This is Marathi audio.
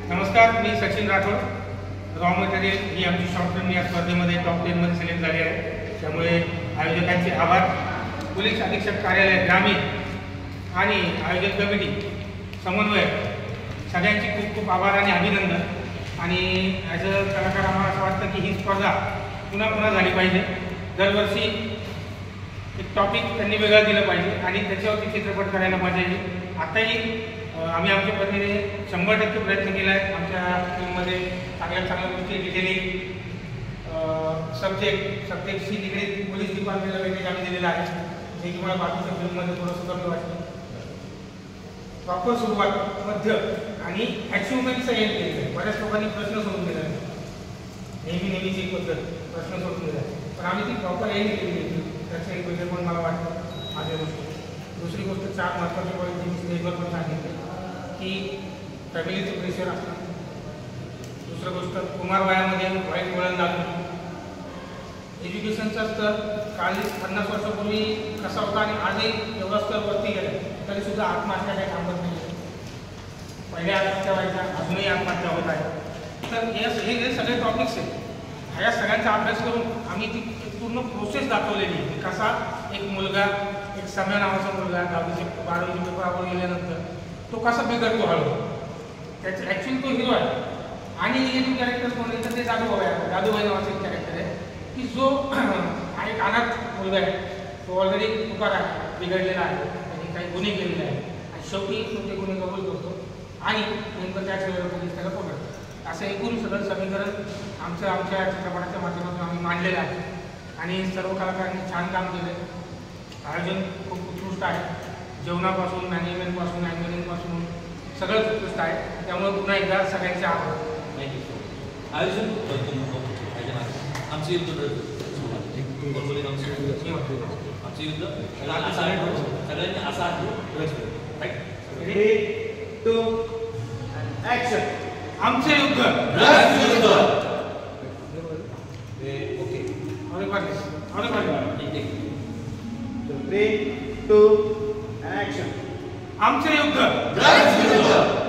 नमस्कार, मी सचिन राठोड. रॉ मटेरियल ही आमची शॉर्ट फिल्म या स्पर्धेमध्ये टॉप 10 मध्ये सिलेक्ट झाली आहे. त्यामुळे आयोजकांचे आभार. पोलीस अधीक्षक कार्यालय ग्रामीण आणि आयोजन कमिटी समन्वय सगळ्यांचे खूप खूप आभार आणि अभिनंदन. आणि ॲज अ कलाकार आम्हाला असं वाटतं की ही स्पर्धा पुन्हा पुन्हा झाली पाहिजे. दरवर्षी एक टॉपिक त्यांनी वेगळं दिलं पाहिजे आणि त्याच्यावरती चित्रपट करायला मजा येईल. आताही आम्ही आमच्या पद्धतीने 100% प्रयत्न केला आहे. आमच्या फिल्ममध्ये चांगल्या गोष्टी डिटेलिंग सब्जेक्टशी निगडीत पोलीस डिपार्टमेंटला वेगळे आम्ही दिलेलं आहे, जे की मला बाकीच्या फिल्ममध्ये थोडंसं कमी वाटतं. प्रॉपर सुरुवात, मध्य आणि अचिव्हमेंटचं एंड केलेलं आहे. बऱ्याच लोकांनी प्रश्न सोडून दिला आहे, नेहमीची एक पद्धत प्रश्न सोडून दिला आहे, पण आम्ही ती प्रॉपर एंड केलेली आहे. त्याचं एक वेगळे पण मला वाटतं माझ्या गोष्टी. दुसरी गोष्ट 4 महत्त्वाचे पॉईंट मी स्टेजवर पण सांगितले की फॅमिलीचं प्रेशर असणं. दुसरं गोष्ट कुमारवयामध्ये वाईट वळण लागणं. एज्युकेशनचा स्तर काल 50 वर्षापूर्वी कसा होता आणि आजही एवढा स्तर वरती गेला तरीसुद्धा आत्महत्या काही थांबत नाही. पहिल्या आत्महत्या व्हायच्या, अजूनही आत्महत्या होत आहे. तर हे सगळे टॉपिक्स आहेत. ह्या सगळ्यांचा अभ्यास करून आम्ही ती पूर्ण प्रोसेस दाखवलेली आहे. कसा एक मुलगा, एक सम्या नावाचा मुलगा 12वीचे पेपरावर गेल्यानंतर तो कसा बिघडतो हळू. त्याचं ॲक्च्युअली तो हिरो आहे. आणि निगेटिव्ह कॅरेक्टर कोण आहे तर ते जादूभाई आहे. जादूभाई नावाचं एक कॅरेक्टर आहे की जो एक अनाथ मुलगा आहे. तो ऑलरेडी तुकार आहे, बिघडलेला आहे, त्यांनी काही गुन्हे केलेले आहे आणि शेवटी तो ते गुन्हे कबूल करतो आणि नेमकं त्याच वेळेला पोलीस त्याला पकडतो. असं एकूण सगळं समीकरण आमच्या चित्रपटाच्या माध्यमातून आम्ही मांडलेलं आहे आणि सर्व कलाकारांनी छान काम केलं आहे. आयोजन खूप उत्कृष्ट आहे. जेवणापासून, मॅनेजमेंटपासून, अँगलिंगपासून सगळंच उत्कृष्ट आहे. त्यामुळे पुन्हा एकदा सगळ्यांचे आभार. आयोजन आमचे युद्ध सगळ्यांनी असा आमचे युद्ध आमचे युद्ध